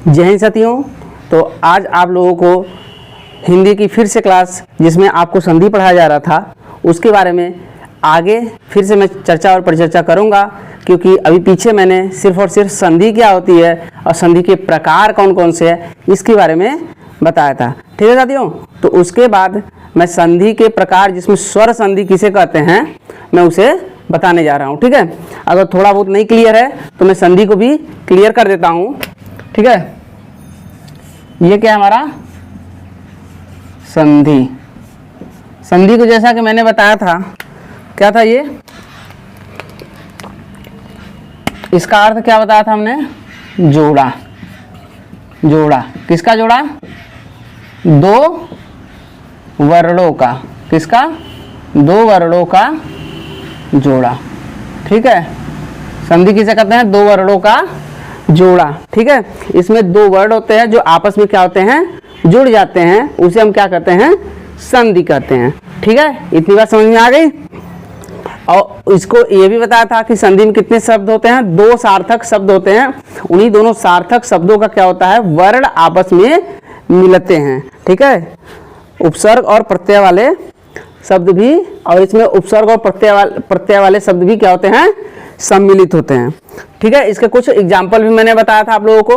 जय हिंद साथियों। तो आज आप लोगों को हिंदी की फिर से क्लास जिसमें आपको संधि पढ़ाया जा रहा था उसके बारे में आगे फिर से मैं चर्चा और परिचर्चा करूंगा, क्योंकि अभी पीछे मैंने सिर्फ और सिर्फ संधि क्या होती है और संधि के प्रकार कौन कौन से हैं इसके बारे में बताया था। ठीक है साथियों, तो उसके बाद मैं संधि के प्रकार जिसमें स्वर संधि किसे कहते हैं मैं उसे बताने जा रहा हूँ। ठीक है, अगर थोड़ा बहुत नहीं क्लियर है तो मैं संधि को भी क्लियर कर देता हूँ। ठीक है, ये क्या है हमारा संधि। संधि को जैसा कि मैंने बताया था, क्या था ये, इसका अर्थ क्या बताया था हमने, जोड़ा। जोड़ा किसका जोड़ा, दो वर्णों का, किसका, दो वर्णों का जोड़ा। ठीक है, संधि किसे कहते हैं, दो वर्णों का जोड़ा। ठीक है, इसमें दो वर्ण होते हैं जो आपस में क्या होते हैं, जुड़ जाते हैं, उसे हम क्या कहते हैं, संधि कहते हैं। ठीक है, इतनी बात समझ में आ गई। और इसको ये भी बताया था कि संधि में कितने शब्द होते हैं, दो सार्थक शब्द होते हैं। उन्हीं दोनों सार्थक शब्दों का क्या होता है, वर्ण आपस में मिलते हैं। ठीक है, उपसर्ग और प्रत्यय वाले शब्द भी, और इसमें उपसर्ग और प्रत्यय वाले शब्द भी क्या होते हैं, सम्मिलित होते हैं। ठीक है, इसके कुछ एग्जाम्पल भी मैंने बताया था आप लोगों को।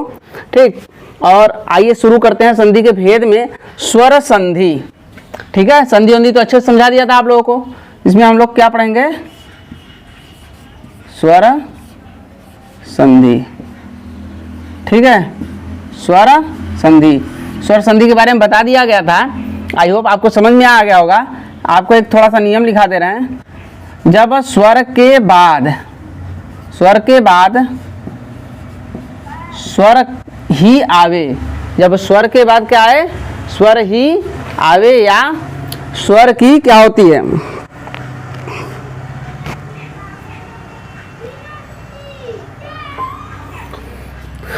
ठीक, और आइए शुरू करते हैं संधि के भेद में स्वर संधि। ठीक है, संधि वंधि तो अच्छे से समझा दिया था आप लोगों को। इसमें हम लोग क्या पढ़ेंगे, स्वर संधि। ठीक है, स्वर संधि, स्वर संधि के बारे में बता दिया गया था। आई होप आपको समझ में आ गया होगा। आपको एक थोड़ा सा नियम लिखा दे रहे हैं, जब स्वर के बाद स्वर ही आवे, जब स्वर के बाद क्या आए, स्वर ही आवे या स्वर की क्या होती है,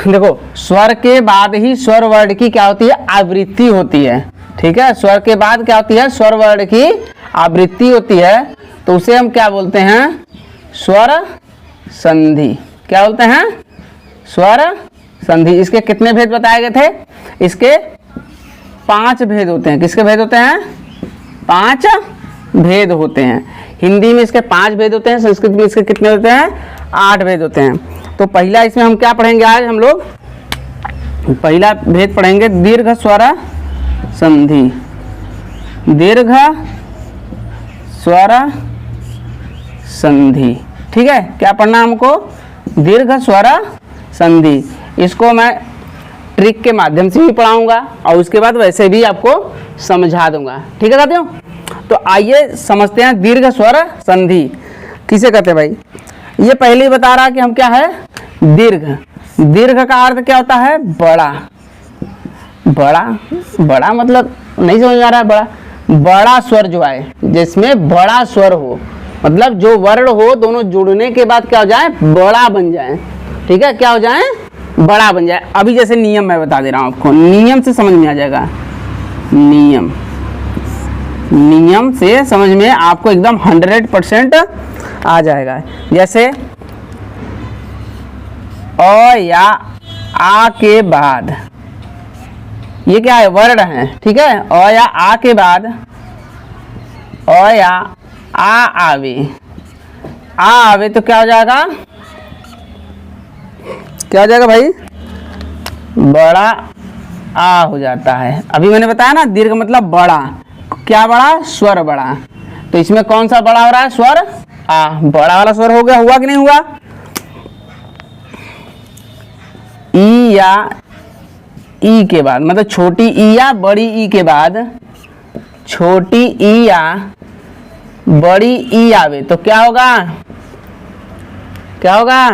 देखो स्वर के बाद ही स्वर वर्ण की क्या होती है, आवृत्ति होती है। ठीक है, स्वर के बाद क्या होती है, स्वर वर्ण की आवृत्ति होती है, तो उसे हम क्या बोलते हैं, स्वर संधि। क्या बोलते हैं, स्वर संधि। इसके कितने भेद बताए गए थे, इसके 5 भेद होते हैं। किसके भेद होते हैं, 5 भेद होते हैं। हिंदी में इसके 5 भेद होते हैं, संस्कृत में इसके कितने होते हैं, 8 भेद होते हैं। तो पहला इसमें हम क्या पढ़ेंगे आज, हम लोग पहला भेद पढ़ेंगे दीर्घ स्वर संधि। दीर्घ स्वर संधि। ठीक है, क्या पढ़ना हमको, दीर्घ स्वर संधि। इसको मैं ट्रिक के माध्यम से भी पढ़ाऊंगा और उसके बाद वैसे भी आपको समझा दूंगा। ठीक है साथियों, तो आइए समझते हैं दीर्घ स्वर संधि किसे कहते हैं भाई। ये पहले ही बता रहा कि हम क्या है, दीर्घ। दीर्घ का अर्थ क्या होता है, बड़ा। बड़ा, बड़ा मतलब नहीं समझ में आ रहा है, बड़ा, बड़ा स्वर जो आए, जिसमें बड़ा स्वर हो, मतलब जो वर्ण हो दोनों जुड़ने के बाद क्या हो जाए, बड़ा बन जाए। ठीक है, क्या हो जाए, बड़ा बन जाए। अभी जैसे नियम मैं बता दे रहा हूं आपको, नियम से समझ में आ जाएगा। नियम से समझ में आपको एकदम 100% आ जाएगा। जैसे अ या आ के बाद, ये क्या है, वर्ण है। ठीक है, अ या आ के बाद, अ या आ आवे, आ आवे तो क्या हो जाएगा, क्या हो जाएगा भाई, बड़ा आ हो जाता है। अभी मैंने बताया ना, दीर्घ मतलब बड़ा। क्या बड़ा, स्वर बड़ा। तो इसमें कौन सा बड़ा हो रहा है, स्वर आ, बड़ा वाला स्वर हो गया, हुआ कि नहीं हुआ। ई या ई के बाद, मतलब छोटी ई या बड़ी ई के बाद, छोटी ई या बड़ी ई आवे तो क्या होगा, क्या होगा,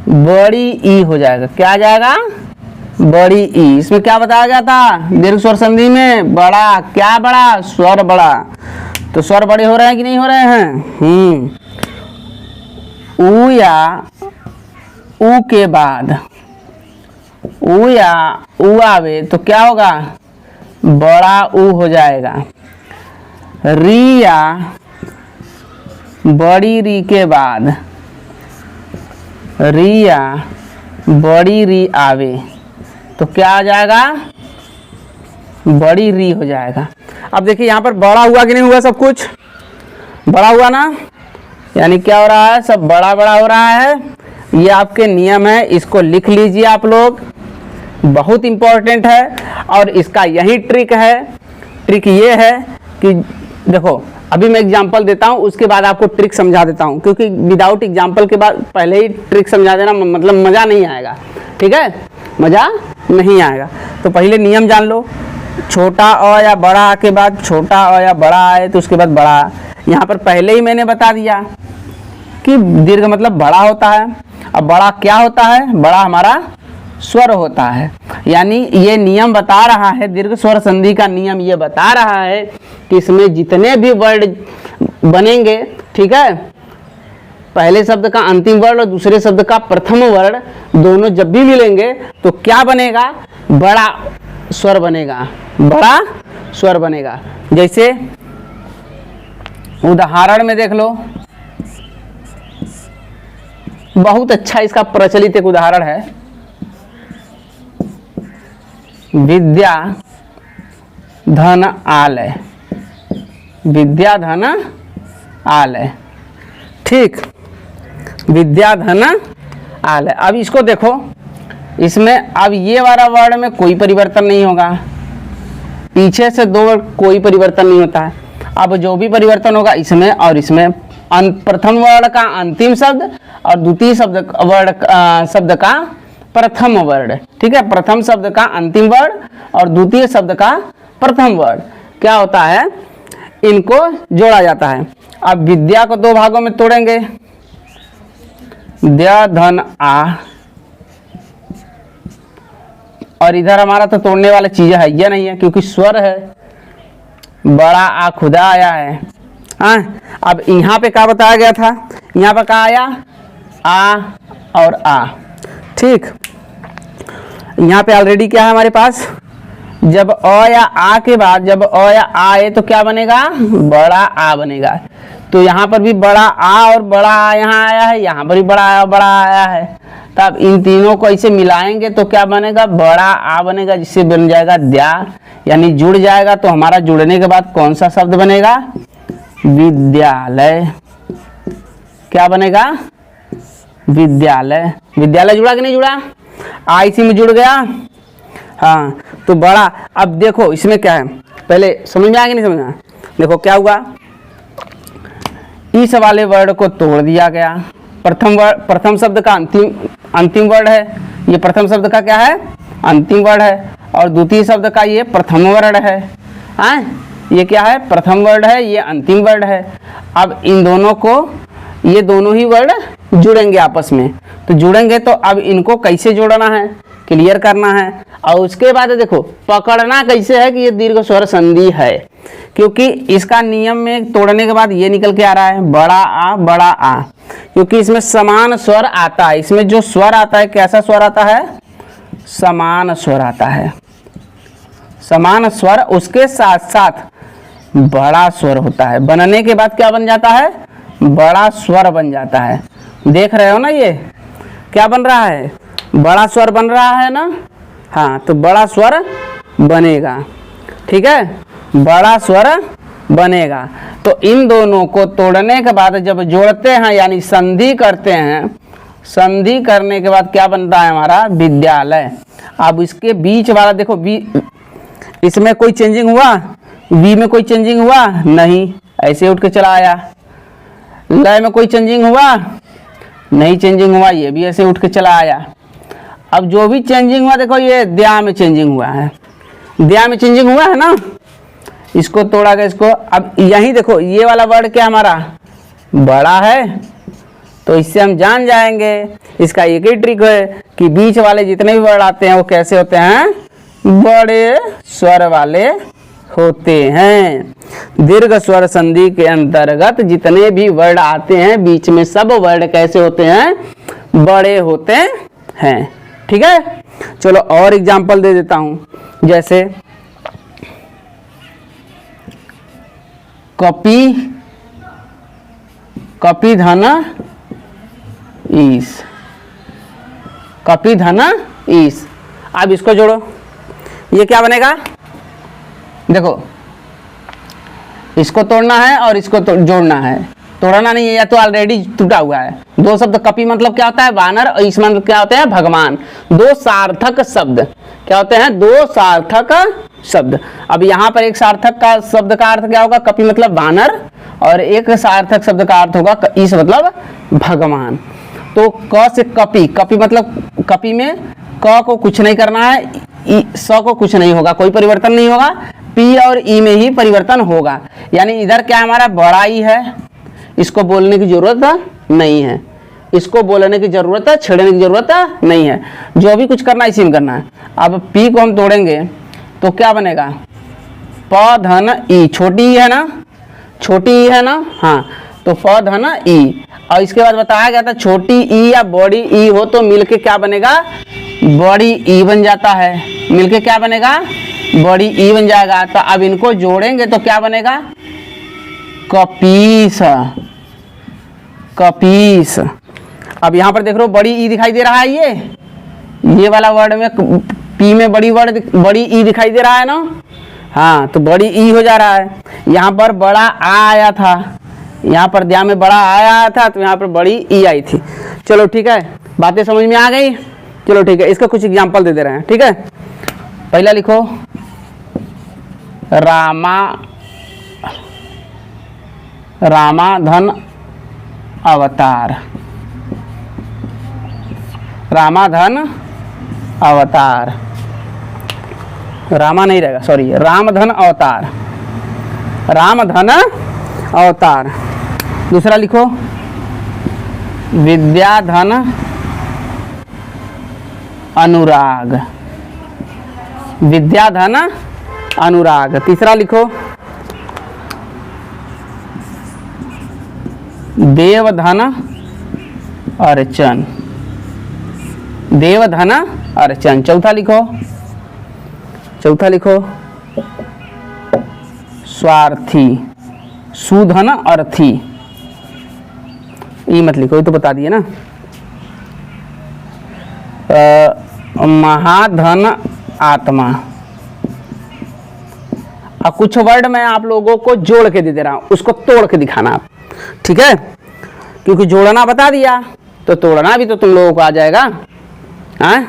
बड़ी ई हो जाएगा। क्या आ जाएगा, बड़ी ई। इसमें क्या बताया गया था, दीर्घ स्वर संधि में बड़ा, क्या बड़ा, स्वर बड़ा। तो स्वर बड़े हो रहे हैं कि नहीं हो रहे हैं। ऊ या ऊ के बाद, ऊ या ऊ आवे तो क्या होगा, बड़ा ऊ हो जाएगा। री या बड़ी री के बाद, री या बड़ी री आवे तो क्या आ जाएगा, बड़ी री हो जाएगा। अब देखिए यहाँ पर बड़ा हुआ कि नहीं हुआ, सब कुछ बड़ा हुआ ना, यानी क्या हो रहा है, सब बड़ा बड़ा हो रहा है। ये आपके नियम है, इसको लिख लीजिए आप लोग, बहुत इंपॉर्टेंट है। और इसका यही ट्रिक है। ट्रिक ये है कि देखो अभी मैं एग्जांपल देता हूँ, उसके बाद आपको ट्रिक समझा देता हूँ, क्योंकि विदाउट एग्जांपल के बाद पहले ही ट्रिक समझा देना मतलब मज़ा नहीं आएगा, ठीक है, मज़ा नहीं आएगा। तो पहले नियम जान लो, छोटा अ या बड़ा आ के बाद छोटा अ या बड़ा आए तो उसके बाद बड़ा। यहाँ पर पहले ही मैंने बता दिया कि दीर्घ मतलब बड़ा होता है। अब बड़ा क्या होता है, बड़ा हमारा स्वर होता है। यानी ये नियम बता रहा है, दीर्घ स्वर संधि का नियम ये बता रहा है कि इसमें जितने भी वर्ड बनेंगे, ठीक है, पहले शब्द का अंतिम वर्ण और दूसरे शब्द का प्रथम वर्ण दोनों जब भी मिलेंगे तो क्या बनेगा, बड़ा स्वर बनेगा, बड़ा स्वर बनेगा। जैसे उदाहरण में देख लो, बहुत अच्छा इसका प्रचलित एक उदाहरण है, विद्या धन आलय, विद्या धन आलय, ठीक, विद्या धन आलय। अब इसको देखो, इसमें अब ये वाला वर्ड में कोई परिवर्तन नहीं होगा, पीछे से दो वर्ड कोई परिवर्तन नहीं होता है। अब जो भी परिवर्तन होगा इसमें और इसमें, प्रथम वर्ण का अंतिम शब्द और द्वितीय शब्द का प्रथम वर्ण, ठीक है, प्रथम शब्द का अंतिम वर्ण और द्वितीय शब्द का प्रथम वर्ण क्या होता है, इनको जोड़ा जाता है। अब विद्या को दो भागों में तोड़ेंगे, द्या धन आ, और इधर हमारा तो तोड़ने वाली चीज है ये नहीं है, क्योंकि स्वर है, बड़ा आ खुदा आया है। हाँ, अब यहाँ पे क्या बताया गया था, यहाँ पर क्या आया, आ और आ, ठीक। यहाँ पे ऑलरेडी क्या है हमारे पास, जब अ या आ के बाद जब अ या आ आए तो क्या बनेगा, बड़ा आ बनेगा। तो यहाँ पर भी बड़ा आ और बड़ा आ यहाँ आया है, यहाँ पर भी बड़ा आ बड़ा आया है। तब इन तीनों को ऐसे मिलाएंगे तो क्या बनेगा, बड़ा आ बनेगा, जिससे बन जाएगा द्या, यानी जुड़ जाएगा। तो हमारा जुड़ने के बाद कौन सा शब्द बनेगा, विद्यालय। क्या बनेगा, विद्यालय। विद्यालय जुड़ा कि नहीं जुड़ा, आ इसी में जुड़ गया। हाँ, तो बड़ा। अब देखो इसमें क्या है, पहले समझ में आया कि नहीं समझ में आया, देखो क्या हुआ, इस वाले वर्ड को तोड़ दिया गया। प्रथम शब्द का अंतिम वर्ड है, ये प्रथम शब्द का क्या है, अंतिम वर्ड है, और द्वितीय शब्द का ये प्रथम वर्ड है। हाँ, ये क्या है, प्रथम वर्ड है, ये अंतिम वर्ड है। अब इन दोनों को, ये दोनों ही वर्ड जुड़ेंगे आपस में, तो जुड़ेंगे तो अब इनको कैसे जोड़ना है, क्लियर करना है। और उसके बाद देखो पकड़ना कैसे है कि ये दीर्घ स्वर संधि है, क्योंकि इसका नियम में तोड़ने के बाद ये निकल के आ रहा है, बड़ा आ, क्योंकि इसमें समान स्वर आता है। इसमें जो स्वर आता है कैसा स्वर आता है, समान स्वर आता है, समान स्वर, उसके साथ साथ बड़ा स्वर होता है। बनने के बाद क्या बन जाता है, बड़ा स्वर बन जाता है। देख रहे हो ना, ये क्या बन रहा है, बड़ा स्वर बन रहा है ना। हाँ, तो बड़ा स्वर बनेगा, ठीक है, बड़ा स्वर बनेगा। तो इन दोनों को तोड़ने के बाद जब जोड़ते हैं यानी संधि करते हैं, संधि करने के बाद क्या बनता है हमारा, विद्यालय। अब इसके बीच वाला देखो, इसमें कोई चेंजिंग हुआ, वी में कोई चेंजिंग हुआ नहीं, ऐसे उठ के चला आया। लय में कोई चेंजिंग हुआ नहीं, चेंजिंग हुआ, ये भी ऐसे उठ के चला आया। अब जो भी चेंजिंग हुआ देखो, ये द्या में चेंजिंग हुआ है, द्या में चेंजिंग हुआ है ना, इसको तोड़ा गया इसको। अब यही देखो, ये वाला वर्ड क्या हमारा बड़ा है, तो इससे हम जान जाएंगे। इसका एक ही ट्रिक है कि बीच वाले जितने भी वर्ड आते हैं वो कैसे होते हैं, बड़े स्वर वाले होते हैं। दीर्घ स्वर संधि के अंतर्गत जितने भी वर्ड आते हैं बीच में सब वर्ड कैसे होते हैं, बड़े होते हैं, ठीक है। चलो और एग्जांपल दे देता हूं, जैसे कपि धन ईस, कपि धन ईस। अब इसको जोड़ो, ये क्या बनेगा, देखो इसको तोड़ना है और इसको जोड़ना है, तोड़ना नहीं है, या तो ऑलरेडी टूटा हुआ है। दो शब्द, कपि मतलब क्या होता है, वानर, और इस मतलब क्या होते हैं, भगवान। दो सार्थक शब्द क्या होते हैं, दो सार्थक शब्द। अब यहाँ पर एक सार्थक का शब्द का अर्थ क्या होगा, कपि मतलब वानर, और एक सार्थक शब्द का अर्थ होगा इस मतलब भगवान। तो क से कपि, कपि मतलब कपि में क को कुछ नहीं करना है, स को कुछ नहीं होगा, कोई परिवर्तन नहीं होगा, पी और ई में ही परिवर्तन होगा। यानी इधर क्या हमारा बड़ा ई है, इसको बोलने की जरूरत नहीं है, इसको बोलने की जरूरत है, छेड़ने की जरूरत नहीं है, जो भी कुछ करना है इसी में करना है। अब पी को हम तोड़ेंगे तो क्या बनेगा, प धन ई, छोटी ई है ना, छोटी ई है ना, हाँ, तो प धन ई। और इसके बाद बताया गया था छोटी ई या बड़ी ई हो तो मिलके क्या बनेगा, बड़ी ई बन जाता है, मिलके क्या बनेगा, बड़ी ई बन जाएगा। तो अब इनको जोड़ेंगे तो क्या बनेगा, कपीस, कपीस। अब यहाँ पर देख रहे हो बड़ी ई दिखाई दे रहा है, ये वाला वर्ड में पी में बड़ी ई दिखाई दे रहा है ना, हाँ, तो बड़ी ई हो जा रहा है। यहाँ पर बड़ा आ आया था, यहाँ पर ध्यान में बड़ा आया था, तो यहाँ पर बड़ी ई आई थी। चलो ठीक है, बातें समझ में आ गई। चलो ठीक है, इसका कुछ एग्जाम्पल दे रहे हैं, ठीक है। पहला लिखो, रामाधन अवतार, रामाधन अवतार, रामा नहीं रहेगा, सॉरी, रामधन अवतार, रामधन अवतार। दूसरा लिखो, विद्याधन अनुराग, विद्याधन अनुराग। तीसरा लिखो, देवधन अर्चन, देवधन अर्चन। चौथा लिखो, चौथा लिखो, स्वार्थी, सुधन अर्थी। ये मत लिखो, ये तो बता दिए ना। महाधन आत्मा। अब कुछ वर्ड मैं आप लोगों को जोड़ के दे रहा हूं, उसको तोड़ के दिखाना आप, ठीक है, क्योंकि जोड़ना बता दिया तो तोड़ना भी तो तुम लोगों को आ जाएगा। हाँ,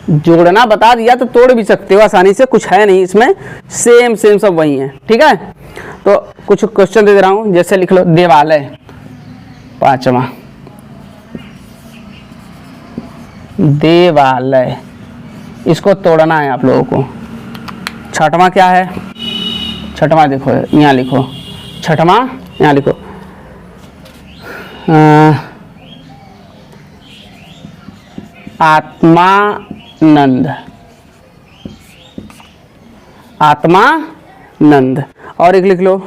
जोड़ना बता दिया तो तोड़ भी सकते हो आसानी से, कुछ है नहीं इसमें, सेम सेम सब वही है, ठीक है। तो कुछ क्वेश्चन दे रहा हूं, जैसे लिख लो, देवालय, पांचवा, देवालय, इसको तोड़ना है आप लोगों को। छठवां क्या है, छठवां देखो, यहाँ लिखो, छठवां यहाँ लिखो, आत्मानंद, आत्मानंद। और एक लिख लो,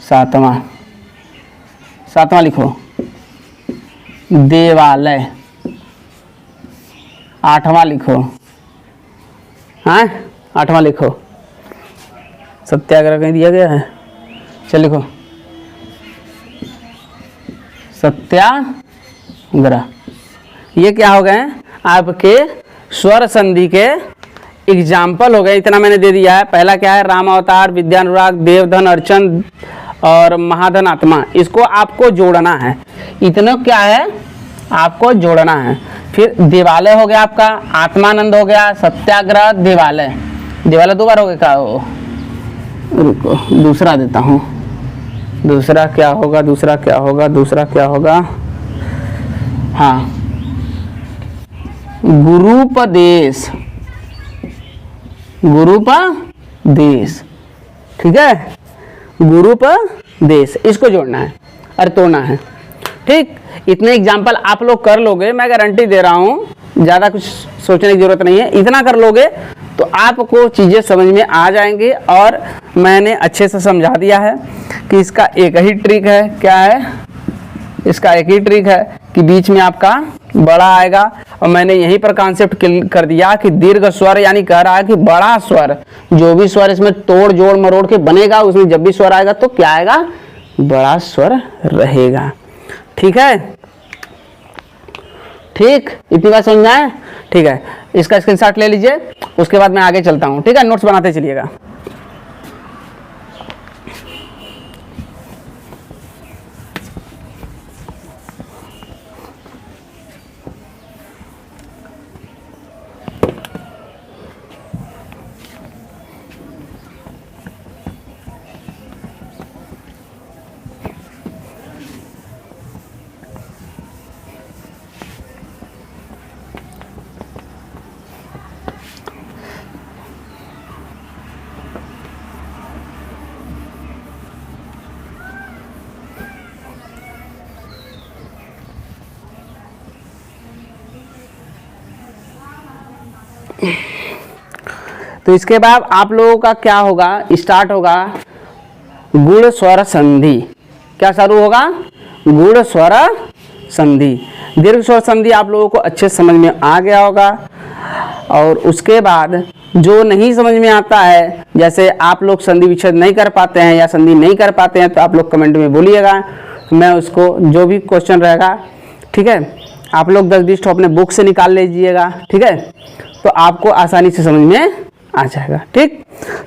सातवां, सातवां लिखो, देवालय। आठवां लिखो, हाँ, आठवां लिखो, सत्याग्रह कहीं दिया गया है, चल लिखो, सत्याग्रह। ये क्या हो गए आपके स्वर संधि के एग्जाम्पल हो गए, इतना मैंने दे दिया है। पहला क्या है, राम अवतार, विद्यानुराग, देवधन अर्चन और महाधन आत्मा। इसको आपको जोड़ना है, इतना क्या है आपको जोड़ना है। फिर देवालय हो गया आपका, आत्मानंद हो गया, सत्याग्रह, देवालय। देवालय दो बार हो गया क्या, रुको दूसरा देता हूँ, दूसरा क्या होगा, दूसरा क्या होगा, दूसरा क्या होगा, हाँ, गुरुपदेश, गुरुपदेश, ठीक है, गुरुपदेश, इसको जोड़ना है और तोड़ना है, ठीक। इतने एग्जाम्पल आप लोग कर लोगे, मैं गारंटी दे रहा हूँ, ज़्यादा कुछ सोचने की जरूरत नहीं है, इतना कर लोगे तो आपको चीज़ें समझ में आ जाएंगी। और मैंने अच्छे से समझा दिया है कि इसका एक ही ट्रिक है, क्या है, इसका एक ही ट्रिक है कि बीच में आपका बड़ा आएगा। और मैंने यहीं पर कॉन्सेप्ट कर दिया कि दीर्घ स्वर, यानी कह रहा है कि बड़ा स्वर, जो भी स्वर इसमें तोड़ जोड़ मरोड़ के बनेगा, उसमें जब भी स्वर आएगा तो क्या आएगा, बड़ा स्वर रहेगा, ठीक है। ठीक, इतनी बात समझ में आए? ठीक है, इसका स्क्रीनशॉट ले लीजिए, उसके बाद मैं आगे चलता हूँ। ठीक है, नोट्स बनाते चलिएगा। तो इसके बाद आप लोगों का क्या होगा, स्टार्ट होगा गुण स्वर संधि। क्या शुरू होगा? गुण स्वर संधि। दीर्घ स्वर संधि आप लोगों को अच्छे समझ में आ गया होगा। और उसके बाद जो नहीं समझ में आता है, जैसे आप लोग संधि विच्छेद नहीं कर पाते हैं या संधि नहीं कर पाते हैं, तो आप लोग कमेंट में बोलिएगा, मैं उसको जो भी क्वेश्चन रहेगा, ठीक है, आप लोग 10-20 ठो अपने बुक से निकाल लीजिएगा। ठीक है, तो आपको आसानी से समझ में आ जाएगा। ठीक,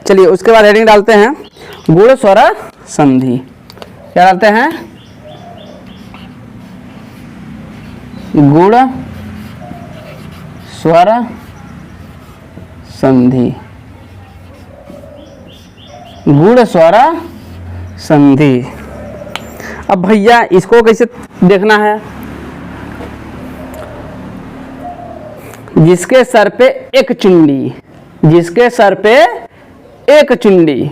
चलिए उसके बाद हेडिंग डालते हैं गुण स्वर संधि। क्या डालते हैं? गुण स्वर संधि। गुण स्वर संधि। अब भैया इसको कैसे देखना है? जिसके सर पे एक चुंडी, जिसके सर पे एक चुंडी,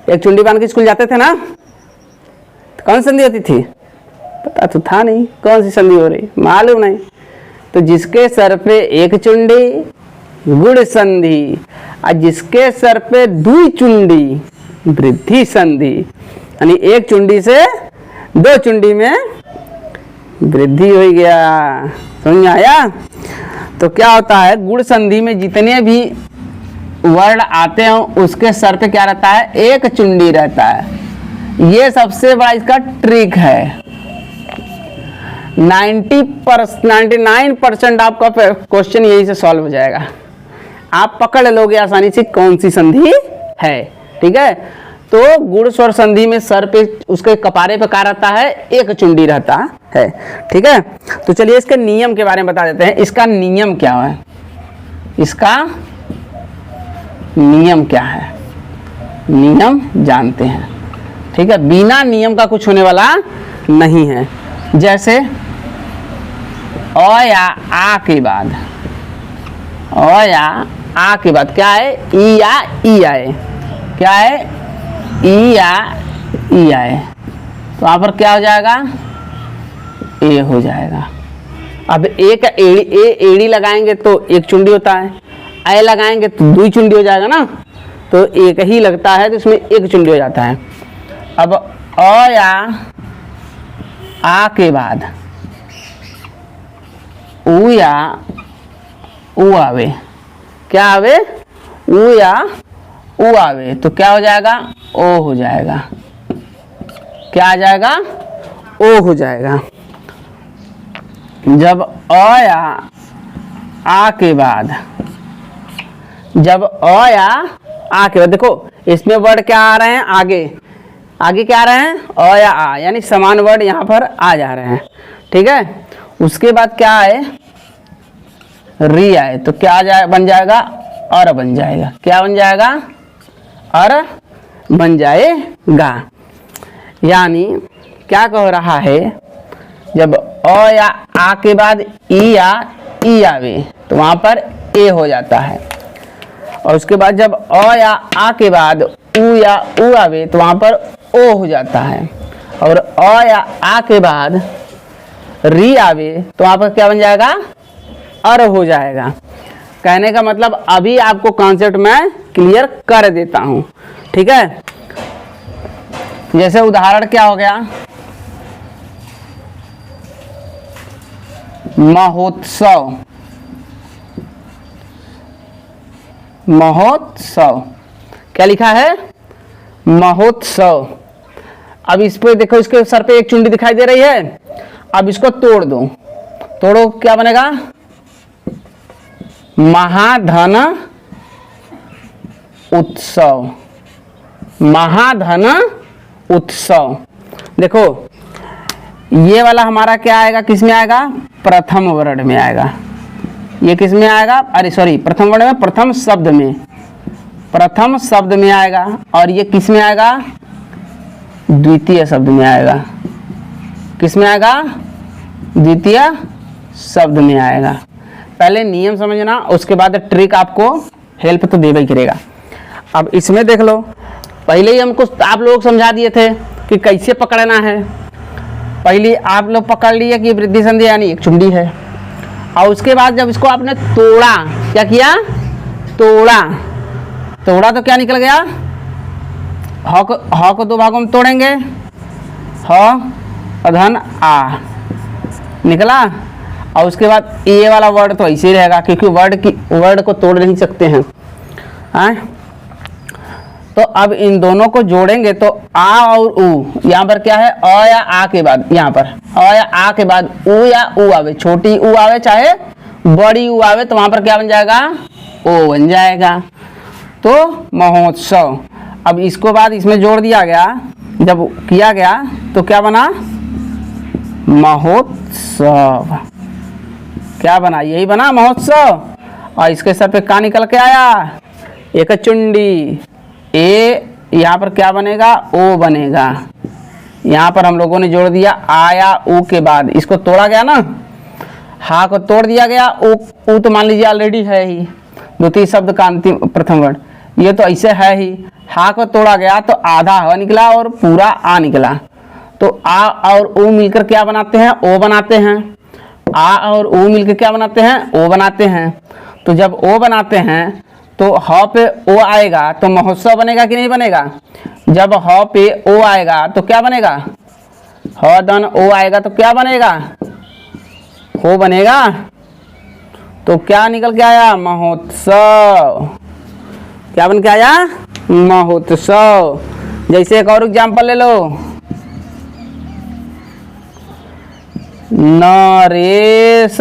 एक चुंडी बांध के स्कूल जाते थे ना, तो कौन संधि होती थी? पता तो था नहीं कौन सी संधि हो रही, मालूम नहीं। तो जिसके सर पे एक चुंडी गुण संधि, और जिसके सर पे दुई चुंडी वृद्धि संधि। यानी एक चुंडी से दो चुंडी में वृद्धि हो गया। समझ में आया? तो क्या होता है, गुण संधि में जितने भी वर्ण आते हैं उसके सर पे क्या रहता है? एक चुंडी रहता है। ये सबसे बड़ा इसका ट्रिक है। 99% आपका क्वेश्चन यही से सॉल्व हो जाएगा। आप पकड़ लोगे आसानी से कौन सी संधि है। ठीक है, तो गुण स्वर संधि में सर पे उसके कपारे पे क्या रहता है? एक चुंडी रहता है। ठीक है, तो चलिए इसके नियम के बारे में बता देते हैं। इसका नियम क्या है? इसका नियम क्या है? नियम जानते हैं। ठीक है, बिना नियम का कुछ होने वाला नहीं है। जैसे अ या आ के बाद, अ या आ के बाद क्या है? ई या ई आए। क्या है? ई या ई आए, तो वहां पर क्या हो जाएगा? ए हो जाएगा। अब ए का एड़ी लगाएंगे तो एक चुंडी होता है, ए लगाएंगे तो दो चुंडी हो जाएगा ना, तो एक ही लगता है तो इसमें एक चुंडी हो जाता है। अब अ या आ के बाद उ या उ आवे। क्या आवे? उ या उ आवे, तो क्या हो जाएगा? ओ हो जाएगा। क्या आ जाएगा? ओ हो जाएगा। जब अ या आ के बाद, जब अ या आ के बाद, देखो इसमें वर्ड क्या आ रहे हैं? आगे आगे क्या आ रहे हैं? अ या आ, यानी समान वर्ड यहाँ पर आ जा रहे हैं। ठीक है, उसके बाद क्या आए? री आए, तो क्या बन जाएगा? और बन जाएगा। क्या बन जाएगा? और बन जाएगा। यानी क्या कह रहा है? जब अ या आ के बाद ई या ई आवे तो वहां पर ए हो जाता है, और उसके बाद जब अ या आ के बाद उ या उ आवे तो वहां पर ओ हो जाता है, और अ या आ के बाद री आवे तो वहां पर क्या बन जाएगा? अर हो जाएगा। कहने का मतलब अभी आपको कॉन्सेप्ट मैं क्लियर कर देता हूं। ठीक है, जैसे उदाहरण क्या हो गया? महोत्सव। महोत्सव क्या लिखा है? महोत्सव। अब इस पे देखो, इसके सर पे एक चुंडी दिखाई दे रही है। अब इसको तोड़ दो तोड़ो क्या बनेगा, महाधन उत्सव, महाधन उत्सव। देखो ये वाला हमारा क्या आएगा, किस में आएगा, प्रथम वर्ण में आएगा। ये किस में आएगा, अरे सॉरी प्रथम वर्ण में, प्रथम शब्द में, प्रथम शब्द में आएगा। और ये किस में आएगा, द्वितीय शब्द में आएगा। किस में आएगा, द्वितीय शब्द में आएगा। पहले नियम समझना, उसके बाद ट्रिक आपको हेल्प तो देगा ही करेगा। अब इसमें देख लो, पहले ही हमको आप लोग समझा दिए थे कि कैसे पकड़ना है। पहले आप लोग पकड़ लिए कि वृद्धि संधि यानी एक चुंडी है, और उसके बाद जब इसको आपने तोड़ा, क्या किया, तोड़ा, तोड़ा तो क्या निकल गया, ह को दो भागों में तोड़ेंगे, ह धन आ निकला। और उसके बाद ये वाला वर्ड तो ऐसे ही रहेगा, क्योंकि वर्ड को तोड़ नहीं सकते हैं। तो अब इन दोनों को जोड़ेंगे तो आ और ऊ, यहाँ पर क्या है, अ या आ के बाद, यहाँ पर अ या आ के बाद ऊ या ऊ आवे, छोटी ऊ आवे चाहे बड़ी ऊ आवे, तो वहां पर क्या बन जाएगा, ओ बन जाएगा। तो महोत्सव। अब इसको बाद इसमें जोड़ दिया गया, जब किया गया तो क्या बना, महोत्सव। क्या बना, यही बना महोत्सव। और इसके सर पे का निकल के आया, एक चुंडी, ए यहाँ पर क्या बनेगा, ओ बनेगा। यहाँ पर हम लोगों ने जोड़ दिया आया ऊ के बाद, इसको तोड़ा गया ना, हा को तोड़ दिया गया, ऊ तो मान लीजिए ऑलरेडी है ही, द्वितीय शब्द का अंतिम प्रथम वर्ण, ये तो ऐसे है ही। हा को तोड़ा गया तो आधा ह निकला और पूरा आ निकला। तो आ और ऊ मिलकर क्या बनाते हैं, ओ बनाते हैं। आ और ऊ मिलकर क्या बनाते हैं, ओ बनाते हैं। तो जब ओ बनाते हैं तो ह पे ओ आएगा तो महोत्सव बनेगा कि नहीं बनेगा। जब ह पे ओ आएगा तो क्या बनेगा, ह धन ओ आएगा तो क्या बनेगा, हो बनेगा। तो क्या निकल के आया, महोत्सव। क्या बन के आया, महोत्सव। जैसे एक और एग्जाम्पल ले लो, नरेश,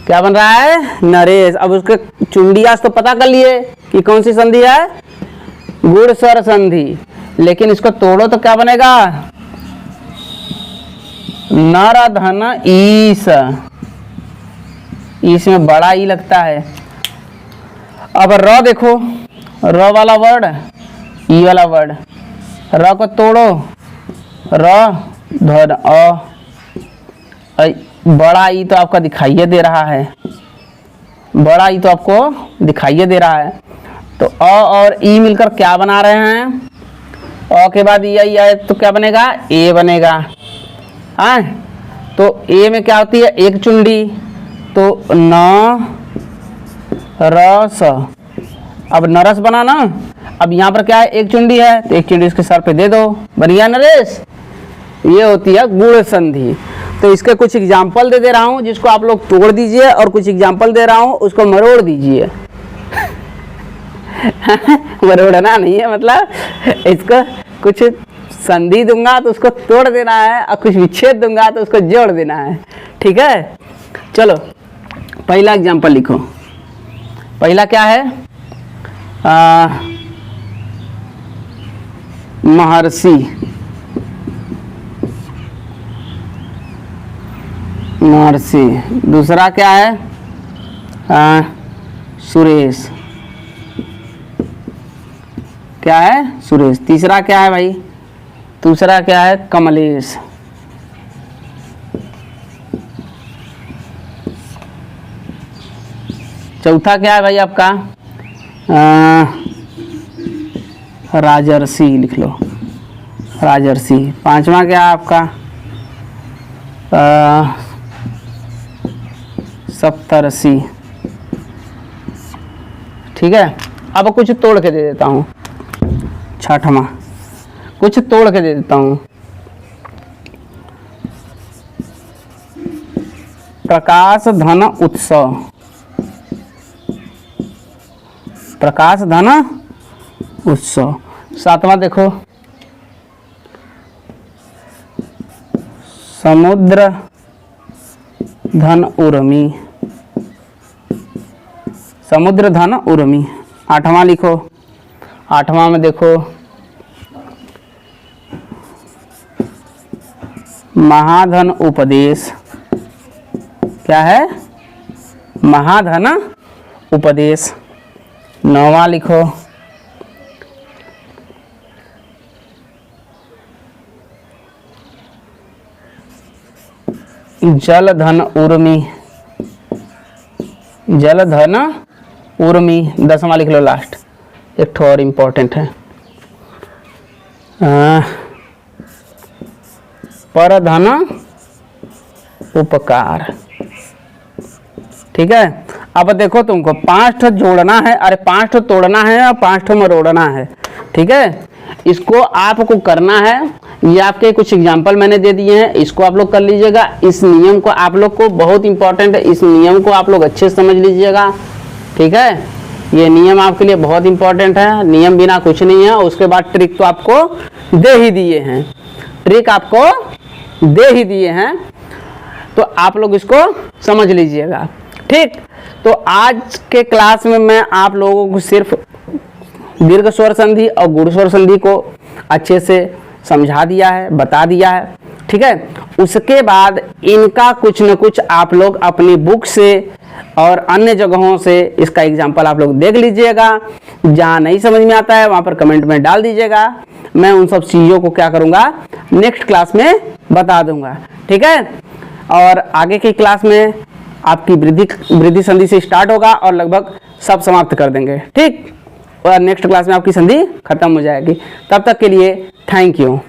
क्या बन रहा है, नरेश। अब उसके चुंडियास तो पता कर लिए कि कौन सी संधि है, गुण स्वर संधि, लेकिन इसको तोड़ो तो क्या बनेगा, नर धन ईस, ईस में बड़ा ई लगता है। अब र देखो, र वाला वर्ड, ई वाला वर्ड, र को तोड़ो, र धन अ, बड़ा ई तो आपका दिखाइए दे रहा है, बड़ा ई तो आपको दिखाइए दे रहा है। तो अ और ई मिलकर क्या बना रहे हैं, अ के बाद ई आए तो क्या बनेगा, ए बनेगा। हाँ, तो ए में क्या होती है, एक चुंडी, तो न रस। अब नरस बना ना, अब यहाँ पर क्या है, एक चुंडी है, तो एक चुंडी इसके सर पे दे दो, बन गया नरेश। ये होती है गुण संधि। तो इसके कुछ एग्जाम्पल दे रहा हूँ जिसको आप लोग तोड़ दीजिए, और कुछ एग्जाम्पल दे रहा हूँ उसको मरोड़ दीजिए। मरोड़ना नहीं है, मतलब इसको कुछ संधि दूंगा तो उसको तोड़ देना है, और कुछ विच्छेद दूंगा तो उसको जोड़ देना है। ठीक है, चलो पहला एग्जाम्पल लिखो। पहला क्या है, महर्षि, महर्षि। दूसरा क्या है, सुरेश, क्या है, सुरेश। तीसरा क्या है भाई, दूसरा क्या है, कमलेश। चौथा क्या है भाई आपका, राजर्षि, लिख लो राजर्षि। पांचवा क्या है आपका, सप्तर्षि। ठीक है, अब कुछ तोड़ के दे देता हूँ। छठवां कुछ तोड़ के दे देता हूँ, प्रकाश धन उत्सव, प्रकाश धन उत्सव। सातवां देखो, समुद्र धन उर्मी, समुद्र धन उर्मी। 8वां लिखो, 8वां में देखो महाधन उपदेश, क्या है? महाधन उपदेश। 9वां लिखो जलधन उर्मी, जलधन उर्मी। 10वां लिख लो लास्ट, एक ठो और इम्पोर्टेंट है, परधन उपकार। ठीक है, अब देखो तुमको 5 ठो जोड़ना है, अरे 5 ठो तोड़ना है और 5 ठो मरोड़ना है। ठीक है, इसको आपको करना है। ये आपके कुछ एग्जाम्पल मैंने दे दिए हैं, इसको आप लोग कर लीजिएगा। इस नियम को आप लोग को बहुत इंपॉर्टेंट है, इस नियम को आप लोग अच्छे से समझ लीजिएगा। ठीक है, ये नियम आपके लिए बहुत इंपॉर्टेंट है, नियम बिना कुछ नहीं है। उसके बाद ट्रिक तो आपको दे ही दिए हैं, ट्रिक आपको दे ही दिए हैं, तो आप लोग इसको समझ लीजिएगा। ठीक, तो आज के क्लास में मैं आप लोगों को सिर्फ दीर्घ स्वर संधि और गुण स्वर संधि को अच्छे से समझा दिया है, बता दिया है। ठीक है, उसके बाद इनका कुछ न कुछ आप लोग अपनी बुक से और अन्य जगहों से इसका एग्जाम्पल आप लोग देख लीजिएगा। जहाँ नहीं समझ में आता है वहाँ पर कमेंट में डाल दीजिएगा, मैं उन सब चीज़ों को क्या करूँगा नेक्स्ट क्लास में बता दूँगा। ठीक है, और आगे की क्लास में आपकी वृद्धि संधि से स्टार्ट होगा और लगभग सब समाप्त कर देंगे। ठीक, और नेक्स्ट क्लास में आपकी संधि खत्म हो जाएगी। तब तक के लिए थैंक यू।